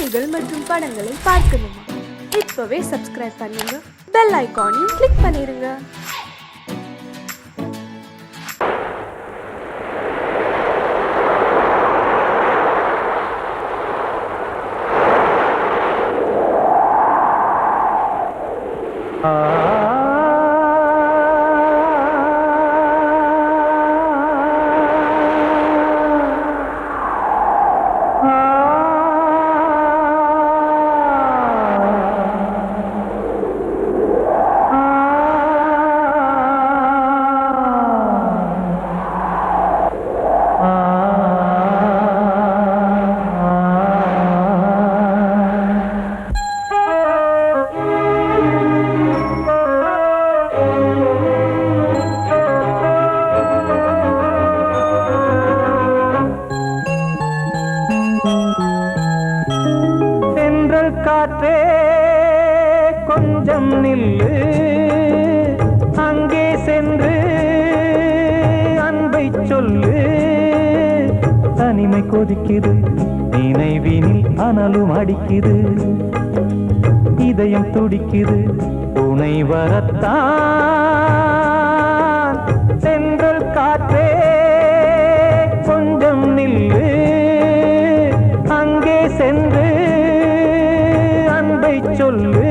செய்திகள் மற்றும் படங்களை பார்க்கணுமா? இப்பவே சப்ஸ்கிரைப் பண்ணுங்க, பெல் ஐகானையும் கிளிக் பண்ணிருங்க. காற்றே கொஞ்சம் நில்லு, அங்கே சென்று அன்பை சொல்லு. தனிமை கொதிக்குது, நினைவினில் அனலும் அடிக்குது, இதயம் துடிக்குது, துணை வரத்தான். சென்றல் காற்றே கொஞ்சம் நில்லு, அங்கே சென்று சொல்லு.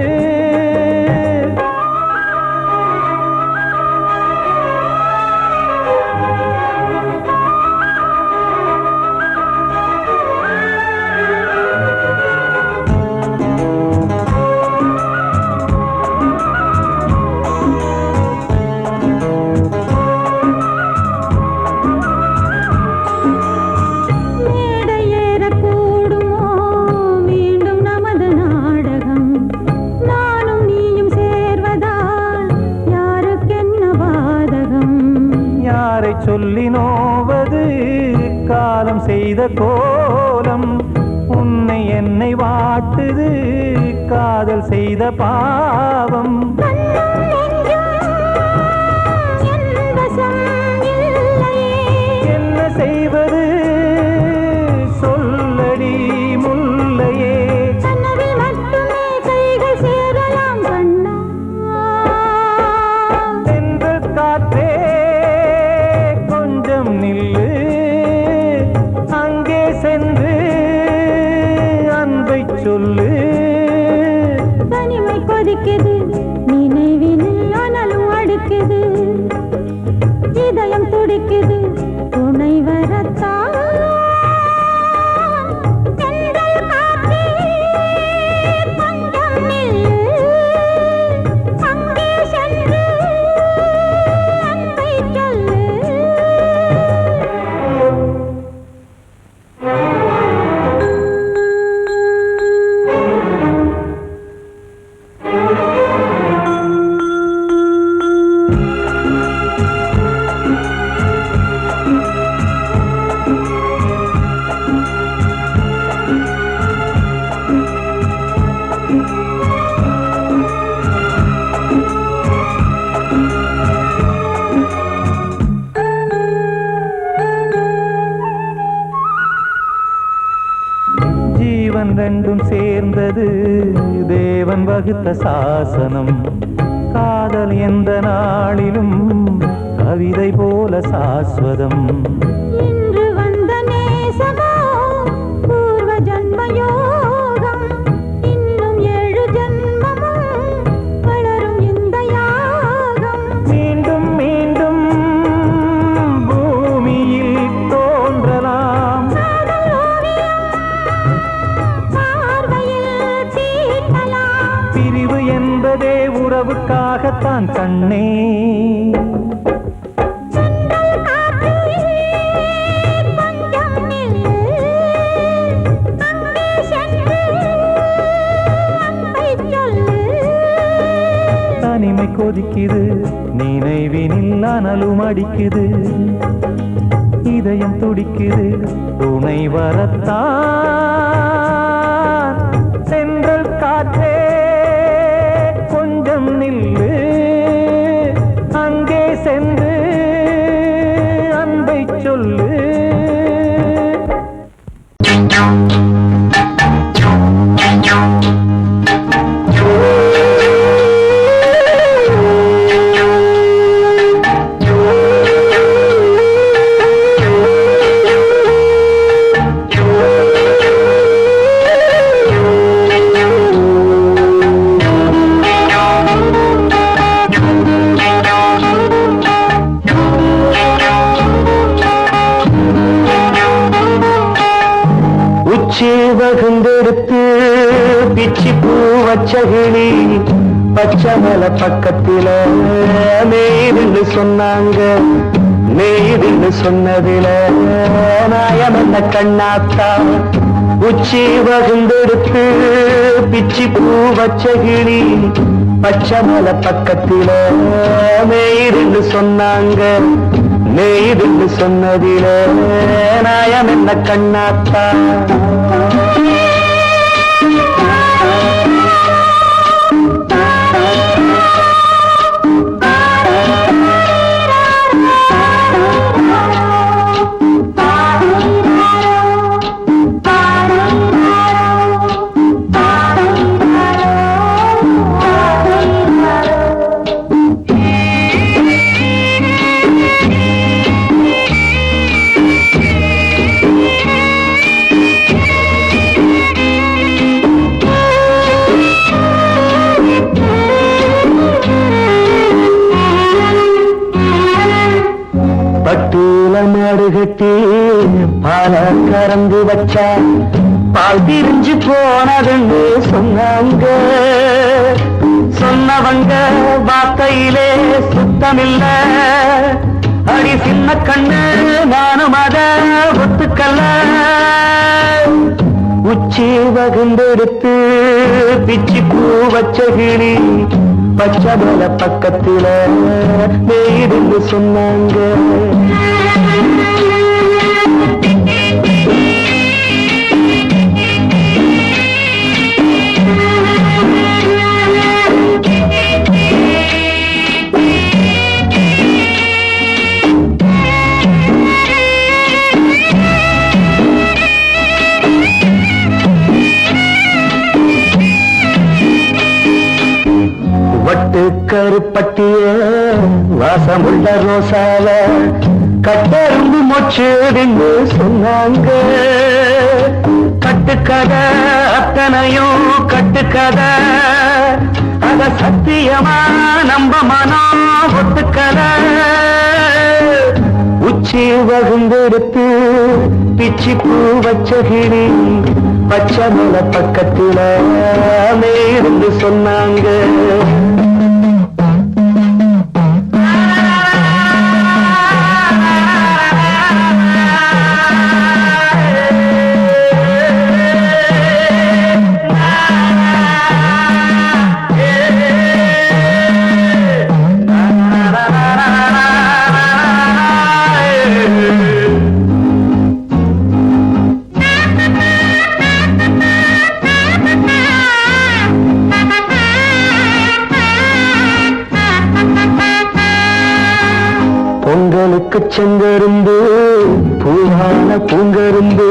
சொல்லி நோவது காலம் செய்த கோலம், உன்னை என்னை வாட்டுது காதல் செய்த பாவம். என்ன செய்வது சொல்லடி முல்லையே, சென்று காற்றே நில்லு, அங்கே சென்று அன்பை சொல்லு. தனிமை கொதிக்குது, நினைவினில் அனலும் அடிக்குது, இதயம் துடிக்குது, துணை வரத்தான். ஜீவன் ரெண்டும் சேர்ந்தது தேவன் வகுத்த சாசனம். காதல் எந்த நாளிலும் கவிதை போல சாஸ்வதம். இன்று வந்த நேசமோ பூர்வ ஜன்ம யோகம், இன்னும் 7 ஜன்மமும் வளரும் இந்த யாகம். மீண்டும் மீண்டும் பூமியில் தோன்றலாம், பிரிவு என்பதே உறவுக்காகத்தான் கண்ணே. தனிமை கொதிக்குது, நினைவினில் அனலும் அடிக்குது, இதயம் துடிக்குது, துணை வரத்தான். சென்றல் காற்றே கொஞ்சம் நில்லு, அங்கே சென்று அன்பை சொல்லு. வகுந்தெடுத்து பிச்சி பூ வச்ச கிளி பச்சை மலை பக்கத்தில நெய்துன்னு சொன்னாங்க. நெய்துன்னு சொன்னதில நாயம் என்ன கண்ணாத்தா. உச்சி வகுந்தெடுத்து பிச்சி பூ வச்ச கிளி பச்சை மலை பக்கத்தில நெய்துன்னு சொன்னாங்க. நெய்துன்னு சொன்னதில நாயம் என்ன கண்ணாத்தா. பட்டூல மாடு கட்டி பால கறந்து வச்சா பால் திரிஞ்சு போனதுன்னு சொன்னாங்க. சொன்னவங்க வார்த்தையிலே சுத்தமில்ல. அடி சின்ன கண்ணு நானும் அத ஒத்துக்கல்ல. உச்சி வகுந்தெடுத்து பிச்சி பூ வச்ச கிளி பச்சை மலை பக்கத்தில நெய்துன்னு சொன்னாங்க. வட்டு கருப்பட்டிய வாசமுள்ள ரோசால கட்டெரும்பு மொச்சுடுன்னு சொன்னாங்க. கட்டுக்கதை அத்தனையும் கட்டுக்கதை. அத சத்தியமா நம்ப மனம் ஒத்துக்கதை. உச்சி வகுந்தெடுத்து பிச்சி பூ வச்ச கிளி பச்சை மலை பக்கத்தில நெய்துன்னு சொன்னாங்க. பொங்கலுக்கு செங்கரும்பு பூவான பூங்கரும்பு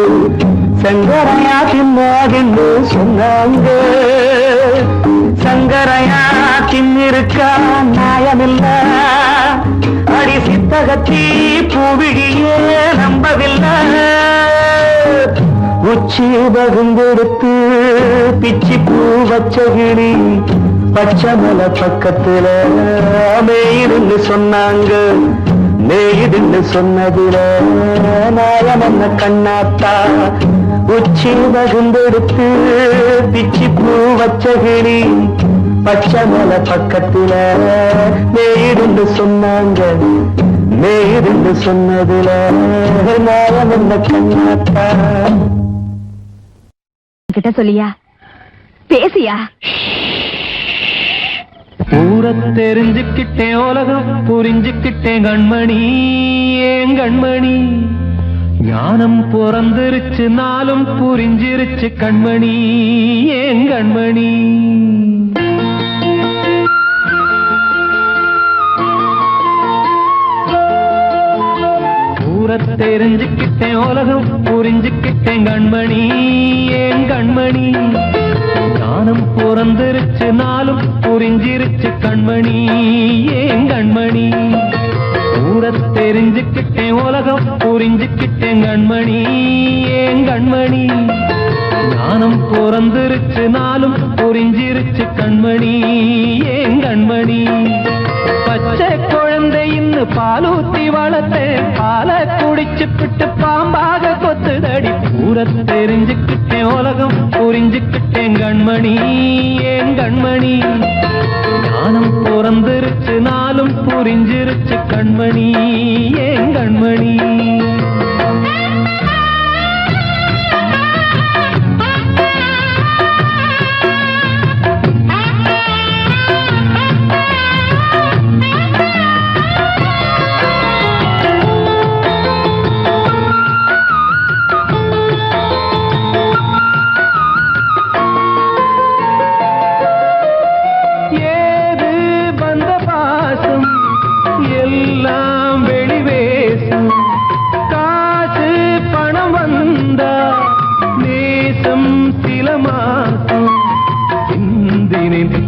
சங்கரையா தின்னாகின்னு சொன்னாங்க. சங்கரையா தின்னிருக்கா நியாயமில்ல. அடி சித்தகத்தி பூவிழியே நம்பவில்லை. உச்சி வகுந்தெடுத்து பிச்சி பூ வச்ச கிளி பச்சை மலை பக்கத்தில நெய்துன்னு சொன்னாங்க. நெய்துன்னு சொன்னதில நாயம் என்ன கண்ணாத்தா. உச்சி வகுந்தெடுத்து பிச்சி பூ வச்ச கிளி பச்சை மலை பக்கத்தில நெய்துன்னு சொன்னாங்க. நெய்துன்னு சொன்னதில நாயம் என்ன கண்ணாத்தா. கிட்ட சொல்லியா பேசியா? ஊரை தெரிஞ்சுக்கிட்டேன் உலகம் புரிஞ்சுக்கிட்டேன் கண்மணி. ஏன் கண்மணி ஞானம் பிறந்திருச்சு நாளும் புரிஞ்சிருச்சு கண்மணி. ஏன் கண்மணி ஊரை தெரிஞ்சுக்கிட்டேன் உலகம் புரிஞ்சுக்கிட்டேன் கண்மணி. ஏன் கண்மணி ஞானம் பிறந்திருச்சு நாளும் புரிஞ்சிருச்சு கண்மணி. ஏன் கண்மணி ஊரத் தெரிஞ்சுக்கிட்டேன் உலகம் புரிஞ்சுக்கிட்டேன் கண்மணி ஏன் கண்மணி ஞானம் பிறந்திருச்சு நாளும் புரிஞ்சிருச்சு கண்மணி ஏன் கண்மணி பச்சை குழந்தை இன்னும் பாலூத்தி வளர்த்தேன் பாலை குடிச்சு பிட்டு பாம்பாக கொத்துதடி ஊரத் தெரிஞ்சுக்கிட்டேன் உலகம் புரிஞ்சுக்கிட்டேன் கண்மணி ஏன் கண்மணி ஞானம் பிறந்திருச்சு நாளும் புரிஞ்சிருச்சு கண்மணி ஏன் கண்மணி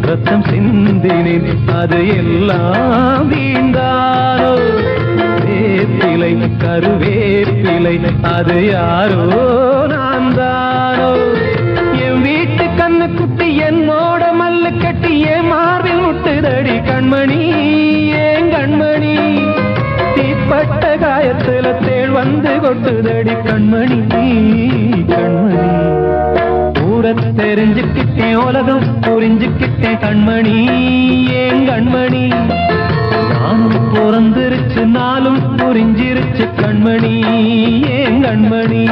ரத்தம் சிந்தினேன் அது எல்லாம் வீண்டாரோ வேப்பிலை கருவேப்பிலை அது யாரோ நான் தானோ என் வீட்டு கண்ணு குட்டி என்னோட மல்லு கட்டி என் மார்பில் முட்டுதடி கண்மணி ஏன் கண்மணி தீப்பட்ட காயத்துல தேள் வந்து கொட்டுதடி கண்மணி கண்மணி ஊரத் தெரிஞ்சுக்கிட்டேன் உலகம் புரிஞ்சுக்கிட்டேன் கண்மணி ஏன் கண்மணி ஞானம் பிறந்திருச்சு நாளும் புரிஞ்சிருச்சு கண்மணி ஏன் கண்மணி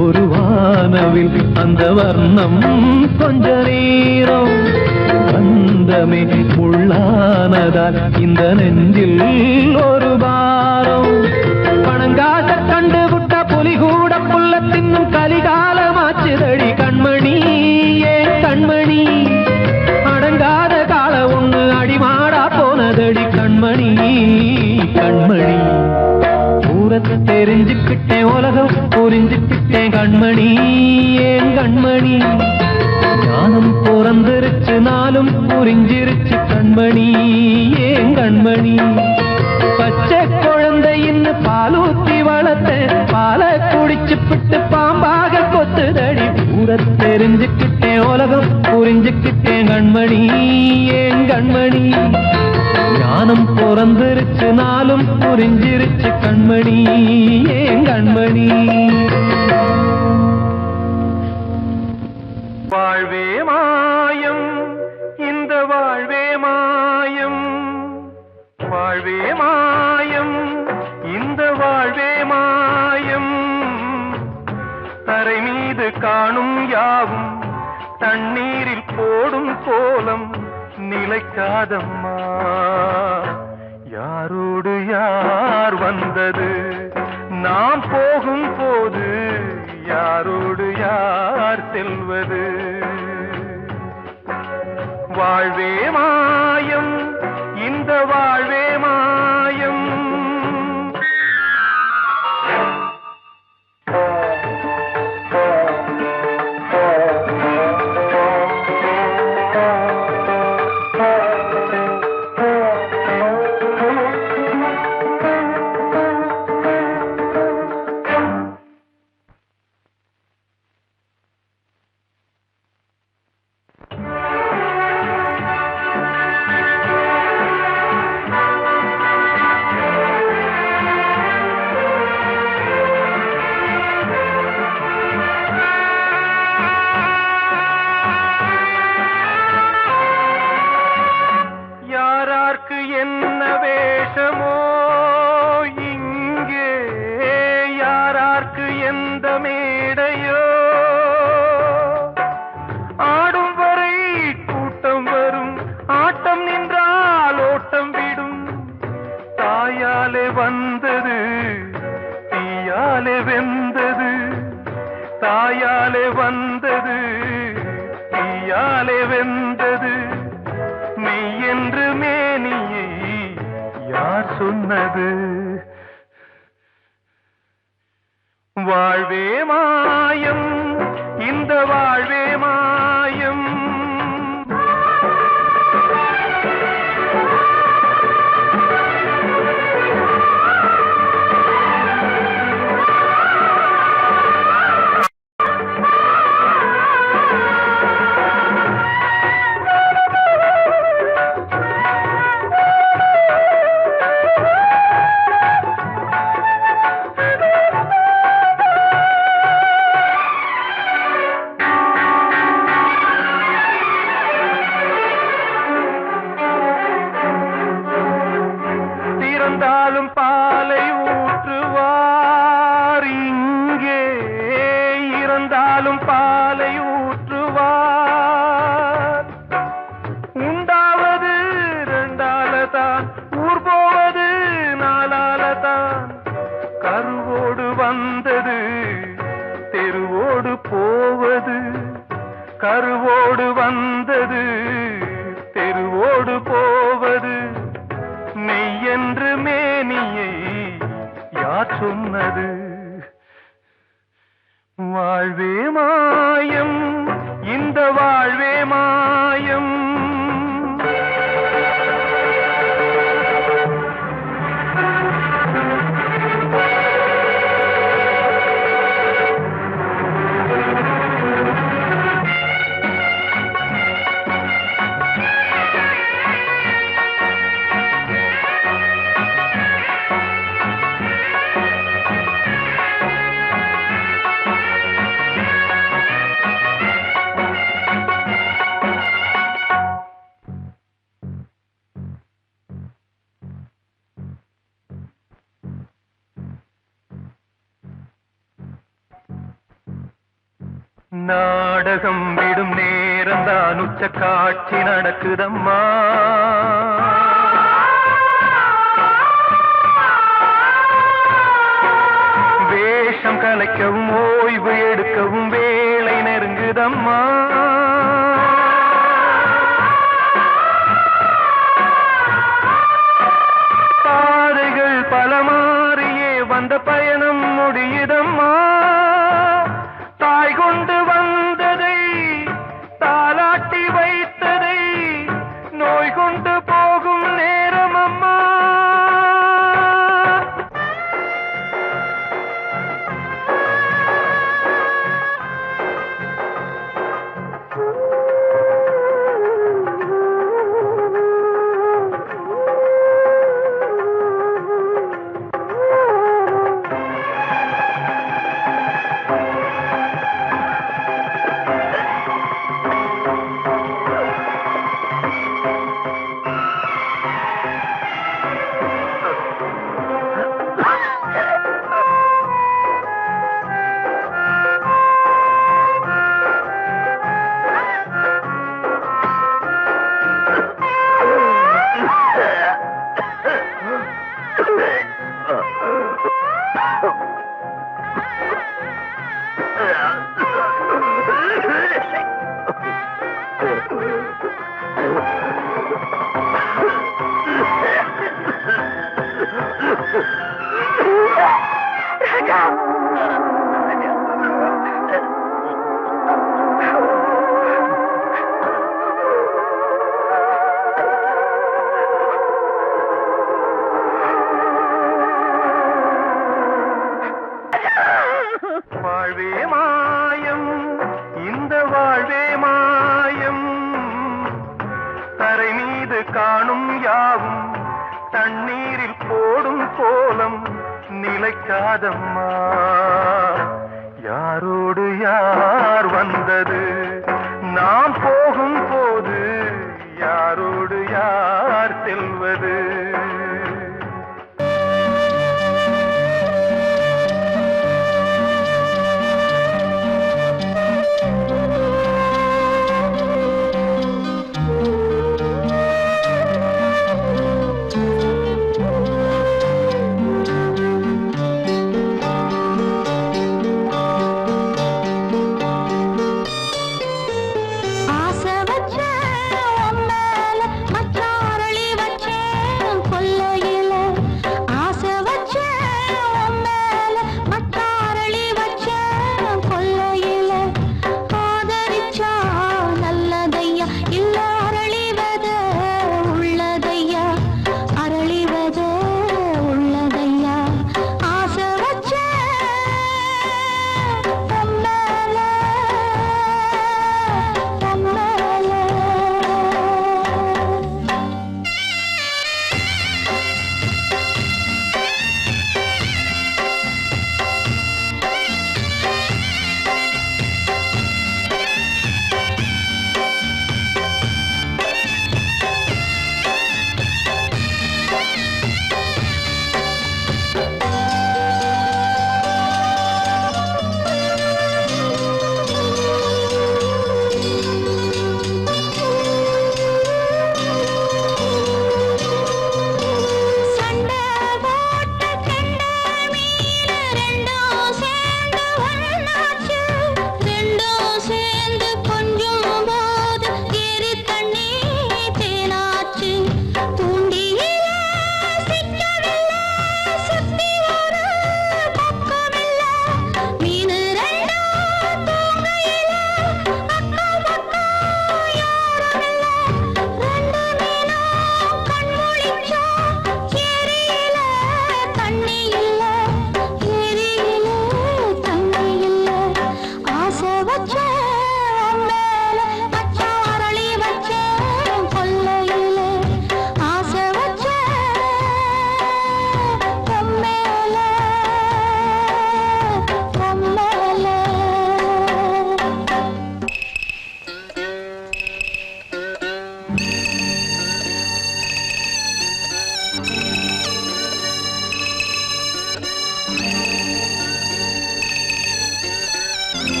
ஒரு வானவில் அந்த வர்ணம் கொஞ்ச நேரம் பந்தமே உள்ளானதால் இந்த நெஞ்சில் ஒரு பாரம் பணங்காச கண்டு விட்ட புலி கூட புல்ல தின்னும் கலிகாலமாச்சுதடி கண்மணி ஏன் கண்மணி அடங்காத கால ஒண்ணு அடிமாடா போனதடி கண்மணி கண்மணி ஊரத் தெரிஞ்சுக்கிட்டேன் உலகம் புரிஞ்சுக்கிட்டேன் கண்மணி ஏன் கண்மணி ஞானம் பிறந்திருச்சு நாளும் புரிஞ்சிருச்சு கண்மணி ஏன் கண்மணி பச்சை குழந்தை இன்னும் பாலூத்தி வளர்த்தேன் பாலை குடிச்சு பிட்டு பாம்பாக கொத்துதடி ஊரத் தெரிஞ்சுக்கிட்டேன் உலகம் புரிஞ்சுக்கிட்டேன் கண்மணி ஏன் கண்மணி ஞானம் பிறந்திருச்சு நாளும் புரிஞ்சிருச்சு கண்மணி ஏன் கண்மணி வாழ்வே மாயம் இந்த வாழ்வே மாயம் வாழ்வே மாயம் இந்த வாழ்வே மாயம் தரை மீது காணும் யாவும் தண்ணீரில் போடும் கோலம் நிலைக்காதம்மா யாரோடு யார் வந்தது நாம் போகும் போது யாரோடு யார் செல்வது வாழ்வே மாயம் இந்த வாழ்வே மாயம் எந்த மேடையோ ஆடும் வரை சொன்னது. வாழ்வே மாயம், இந்த வாழ்வே மாயம். இறந்தாலும் பாலை ஊற்றுவார் இங்கே, இறந்தாலும் பாலை ஊற்றுவார். உண்டாவது ரெண்டாலதான், ஊர் போவது நாலாலதான். கருவோடு வந்தது தெருவோடு போவது, கருவோடு வந்தது தெருவோடு போவது. மெய்யென்று மேனியை யார் சொன்னது? வாழ்வே மாயம், இந்த வாழ்வே மாயம். நாடகம் விடும் நேரம்தான் உச்ச காட்சி நடக்குதம்மா. வேஷம் கலைக்கவும் ஓய்வு எடுக்கவும் வேளை நெருங்குதம்மா. பாதைகள் பல மாறியே வந்த பயணம் முடியுதம்மா. தாய் கொண்டு வந்ததை தாலாட்டி வைத்ததை நோய் கொண்டு போகும் நேரம் அம்மா. வாழ்வே மாயம், இந்த வாழ்வே மாயம். தரை மீது காணும் யாவும் தண்ணீரில் போடும் கோலம் நிலைக்காதம்மா. யாரோடு யார் வந்தது நாம் போகும் போது, யாரோடு யார் செல்வது?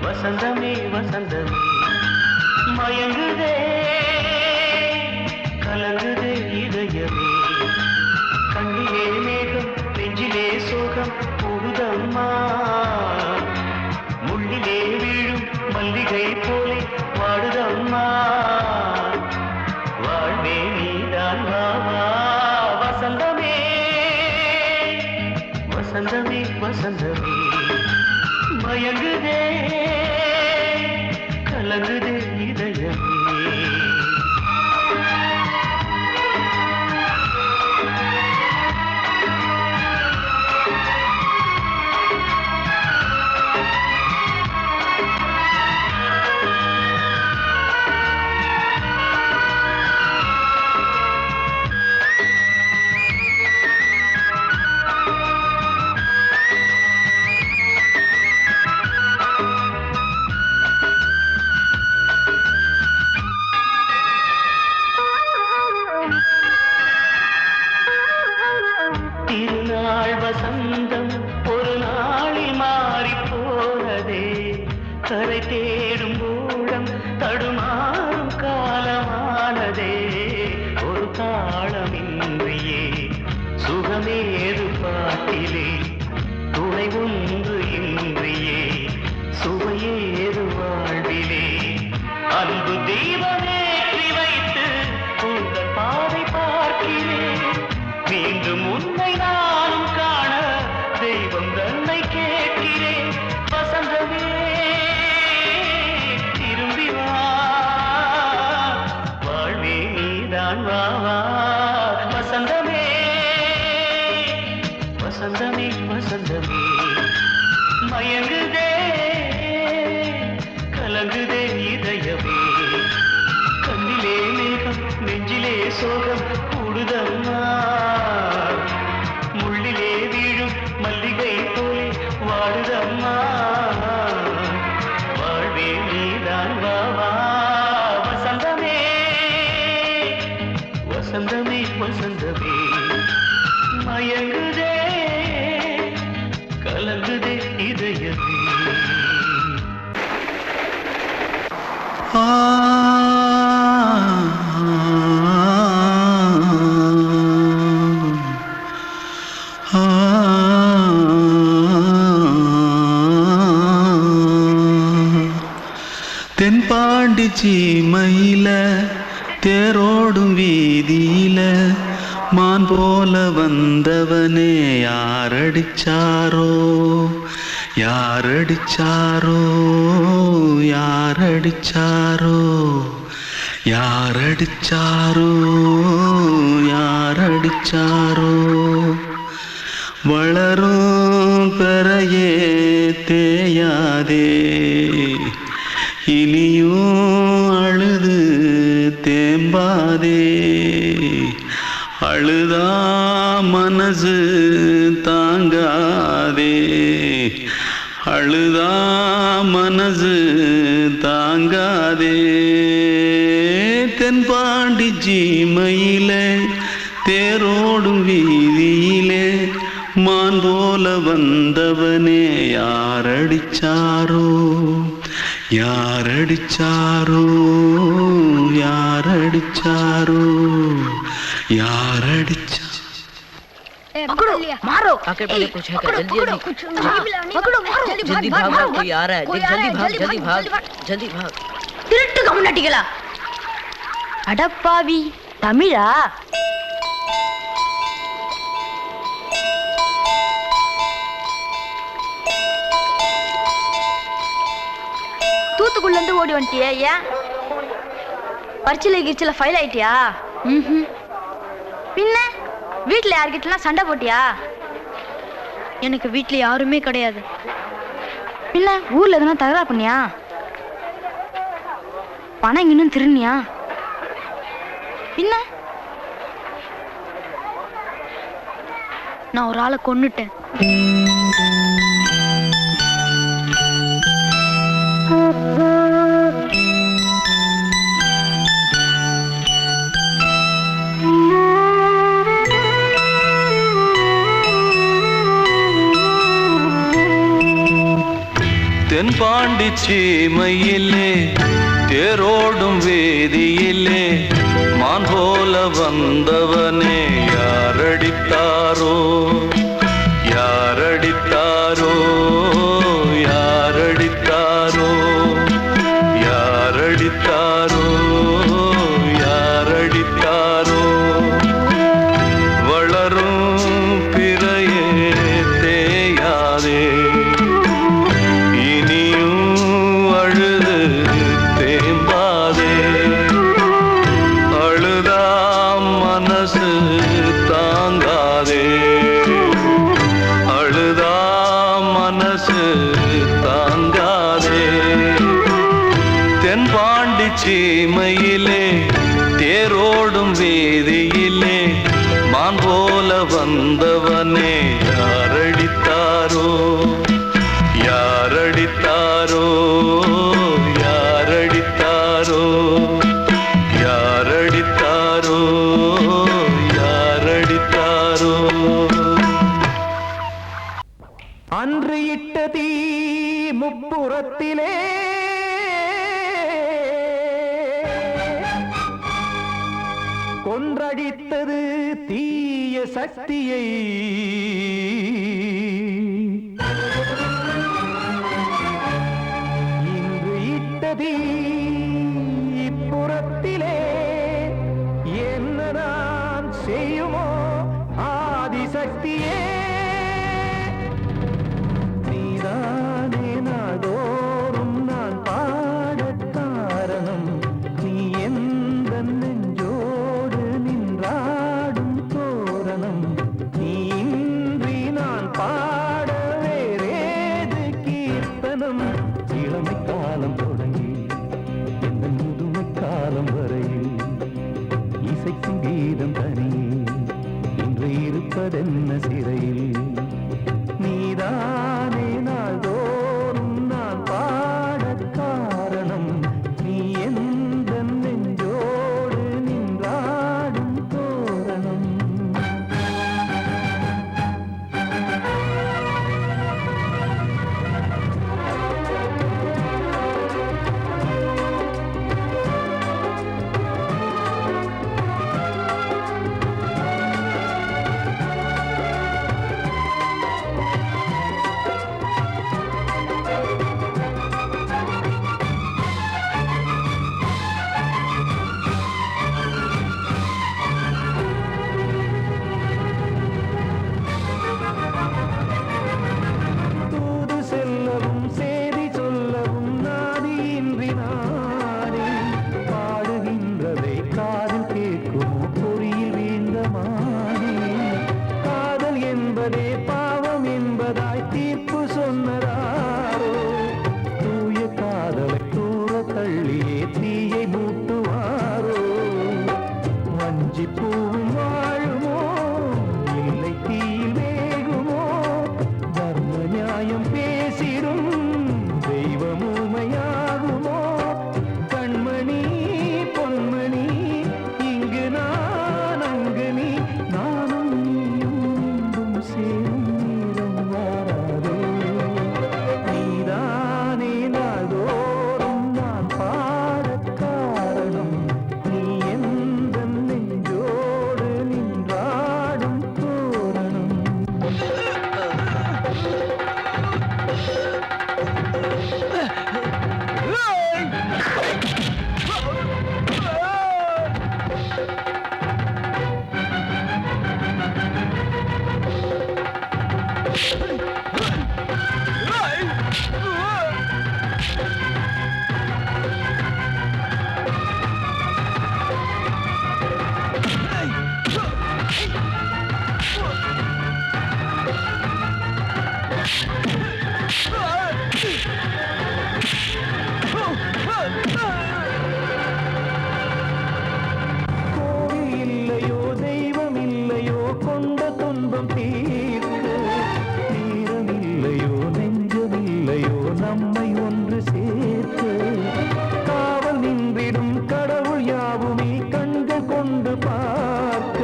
வசந்தமே வசந்தமே மயங்குதே கலங்குதே இதயமே கண்ணிலே மேகம் நெஞ்சிலே சோகம் கூடுதம்மா முள்ளிலே வீழும் மல்லிகை போலே வாடுதம்மா வாழ்வே நீதான் வாவா வசந்தமே வசந்தமே வசந்தமே மயங்குதே கலங்குதே இதயமே திருநாள் வசந்தம் ஒரு நாளில் மாறி போனதே கரை தேடும் ஊழம் தடுமாறும் காலமானதே ஒரு தாளமின்றியே சுகமேது பாட்டிலே துணை ஒன்று இன்றியே சுவையேது வாழ்விலே அன்பு தீபமேற்றி வைத்து உங்கள் பாதை பார்க்கிறேன் மீண்டும் உன்னை நானும் காண தெய்வம் தன்னை கேட்கிறேன் வசந்தமே திரும்பி வா வாழ்வே நீதான் வா வா வசந்தமே வசந்தமே வசந்தமே மயங்குதே கலங்குதே இதயமே கண்ணிலே மேகம் நெஞ்சிலே சோகம் கூடுதம்மா முள்ளிலே வீழும் மல்லிகை போலே வாடுதம்மா வாழ்வே நீதான் வா வா வசந்தமே வசந்தமே வசந்தமே மயங்குதே கலங்குதே இதயமே ஆ தென்பாண்டி சீமையில தேரோடும் வீதியில மான் போல வந்தவனே யாரடிச்சாரோ யாரடிச்சாரோ யாரடிச்சாரோ யாரடிச்சாரோ யாரடிச்சாரோ வளரும் பெறையே தேயாதே இனியும் அழுது தேம்பாதே அழுதா மனசு தாங்காதே அழுதா மனசு தாங்காதே தென்பாண்டி சீமையிலே தேரோடும் வீதியிலே மான் போல வந்தவனே யாரடிச்சாரோ யாரடிச்சாரோ யாரடிச்சாரோ யாரடிச்சா मारो आखिर पहले कुछ है क्या? जल्दी जल्दी जल्दी भाग भाग कोई आ रहा है देख जल्दी भाग जल्दी भाग திருட்டு கம்முனட்டிகளா அடப்பாவி தமிழா தூத்துக்குள்ள இருந்து ஓடி வந்துட்டியா ஏன் பரிச்சையில கிரிச்சில ஃபைல் ஆயிட்டியா பின்ன வீட்டுல யார்கிட்டலாம் சண்டை போட்டியா எனக்கு வீட்டுல யாருமே கிடையாது பின்ன ஊர்ல எதுனா தகராறு பண்ணியா பணம் இன்னும் திருநியா பின்ன நான் ஒரு ஆளை கொன்னுட்டேன் தென்பாண்டி சீமையிலே தேரோடும் வேதியிலே மான் போல வந்தவனே யாரடித்தாரோ யாரடித்தாரோ யாரடித்தாரோ யாரடித்தாரோ யாரடித்தாரோ வளரும் பிறையே தேயாதே சீமையிலே தேரோடும் வேதியிலே மான் போல வந்தவனே யாரடித்தாரோ யாரடித்தாரோ யாரடித்தாரோ யாரடித்தாரோ யாரடித்தாரோ அன்று இட்ட தீ முப்புறத்திலே கொன்றடித்தது தீய சக்தியை இன்று இட்டதீ இப்புறத்திலே என்ன நான் செய்யுமோ ஆதிசக்தியே நீதானே நாடோறும் நான் பாடக் காரணம் நீ எந்த நெஞ்சோடு நின்றாடும் தோரணம் நீ இன்றி நான் பாட வேறேது கீர்த்தனம் இளமை காலம் தொடங்கி வஞ்சிப்பூவும் வாழுமோ இல்லை தீயில் வேகுமோ தர்ம நியாயம் பேசிடும் தெய்வம் ஊமையாகுமோ கண்மணி பொன்மணி இங்கு நான் அங்கு நீ நானும் நீயும் மீண்டும் சேரும் நேரம் வாராதே நீதானே நாள்தோறும் நான் பாடக் காரணம் நீ எந்த நெஞ்சோடு நின்றாடும் தோரணம் கோவில் இல்லையோ தெய்வம் இல்லையோ கொண்ட துன்பம் தீர்க்க நேரம் இல்லையோ நெஞ்சம் இல்லையோ நம்மை ஒன்று சேர்க்க காவல் நின்றிடும் கடவுள் யாவுமே கண்கள் கொண்டு பார்க்க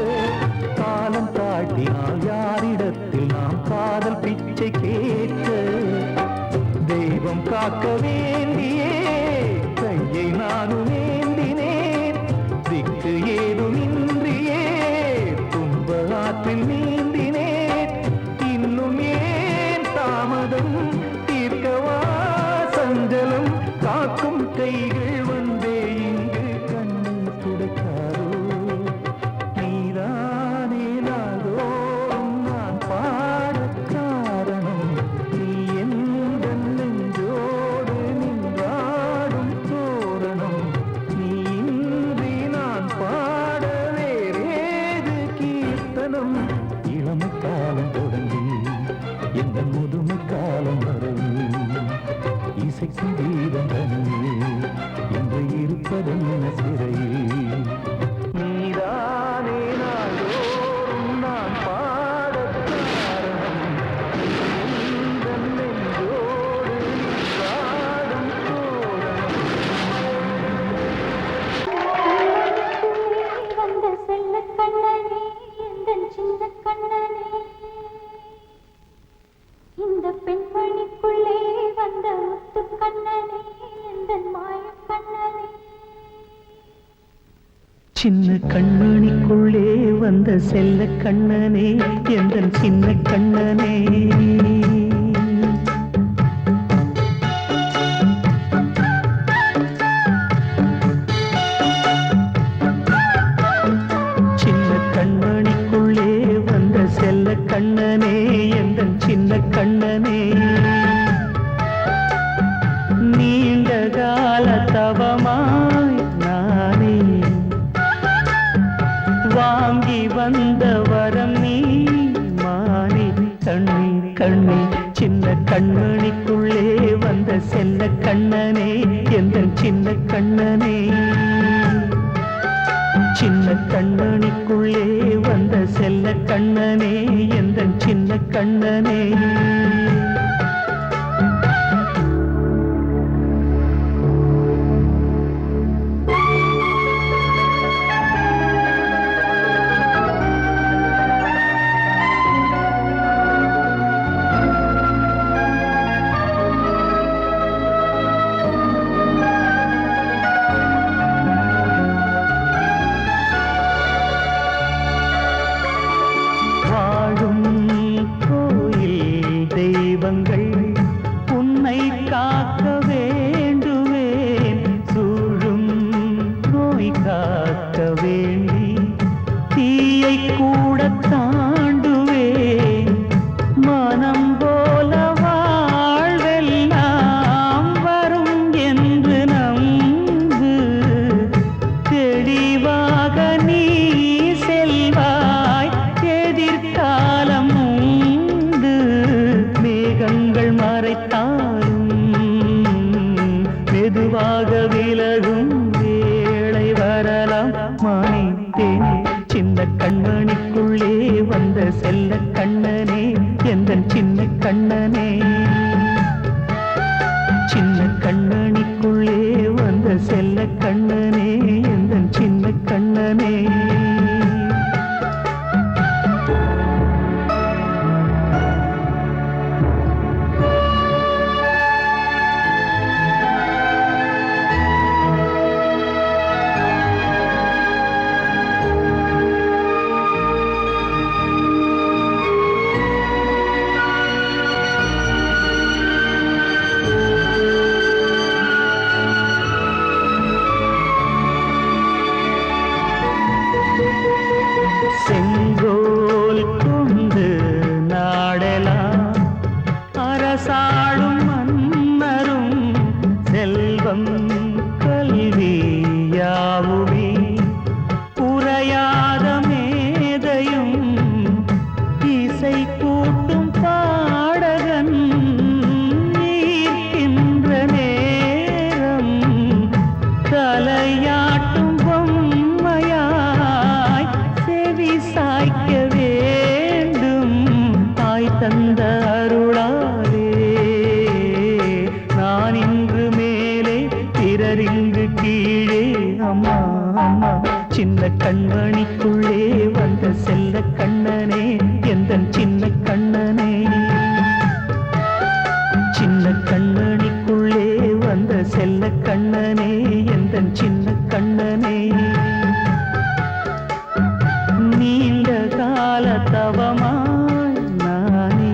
காலம் தாட்டினால் யாரிடத்தில் நாம் காதல் பிச்சை கேட்க தெய்வம் காக்க வேண்டியே கையை நானும் ஏந்தினேன் திக்கு ஏதுமின்றியே துன்ப ஆற்றில் நீந்தினேன் இன்னும் ஏன் தாமதம் தீர்க்கவா சஞ்சலம் காக்கும் கைகள் வந்தே இங்கு கண்ணீர் துடைக்காரோ நீதானே நாள்தோறும் நான் பாடக் காரணம் நீ எந்த நெஞ்சோடு நின்றாடும் தோரணம் நீ இன்றி நான் பாட வேறேது கீர்த்தனம் இளமை காலம் தொடங்கி எந்த முதுமை காலம் வரை இசை சங்கீதம் தனியே என்று இருப்பதென்ன சிறையில் நீதானே நாள்தோறும் நான் பாடக் காரணம் எந்த நெஞ்சோடு நின்றாடும் தோரணம் வந்த செல்ல கண்ணனே எந்தன் சின்ன கண்ணனே இந்த பெண்மணிக்குள்ளே வந்த முத்து கண்ணனே எந்தன் மாய கண்ணனே சின்ன கண்மணிக்குள்ளே வந்த செல்ல கண்ணனே எந்தன் சின்ன கண்ணனே சின்ன கண்மணிக்குள்ளே வந்த செல்ல கண்ணனே எந்தன் சின்ன கண்ணனே நீண்ட கால தவமாய் நானே வாங்கி வந்த வரம் நீ மானே கண்ணீர் கண்ணீர் சின்ன கண்மணிக்குள்ளே வந்த செல்ல கண்ணனே எந்தன் சின்ன கண்ணனே சின்ன கண்மணிக்குள்ளே வந்த செல்ல கண்ணனே எந்தன் சின்ன கண்ணனே வாழும் கோயில் தெய்வங்கள் உன்னை காக்க வேண்டுவேன் சூழும் நோய் காக்க வேண்டி தீயை கூட தாண்டுவேன் மனம் போல வாழ்வெல்லாம் வரும் என்று நம்பு தெளிவாக நீ செல்வாய் எதிர்காலம் உண்டு மேகங்கள் மறைத்தாலும் மெதுவாக விலகும் வேளை வரலாம் மானே தேனே சின்ன கண்மணிக்குள்ளே வந்த செல்ல கண்ணனே எந்தன் சின்ன கண்ணனே சின்ன கண்ணனிக்குள்ளே வந்த செல்ல கண்ணனே எந்தன் சின்ன கண்ணனே செங்கோல் கொண்டு நாடலாம் அரசாளும் மன்னரும் செல்வம் கல்வி யாவுமே உரையாத மேதையும் இசை கூட்டும் பாடகன் ஈர்க்கின்ற நேரம் தலையாட்டும் பொம்மையாய் செவி சாய்க்க வேண்டும் தாய் தந்த அருளாலே நான் இன்று மேலே பிறர் இங்கு கீழே அம்மா அம்மா சின்ன கண்மணிக்குள்ளே வந்த செல்ல கண்ணனே எந்தன் சின்ன கண்ணனே சின்ன கண்ணனிக்குள்ளே வந்த செல்ல கண்ணனே எந்தன் சின்ன கண்ணனே நீண்ட கால தவமாய் நானே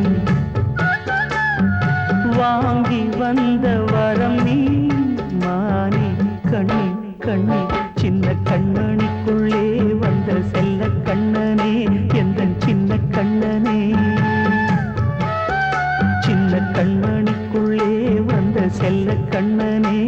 வாங்கி வந்த வரம் நீ மானே கண்ணி கண்ணி சின்ன கண்ணனிக்குள்ளே வந்த செல்ல கண்ணனே எந்தன் சின்ன கண்ணனே சின்ன கண்ணனிக்குள்ளே வந்த செல்ல கண்ணனே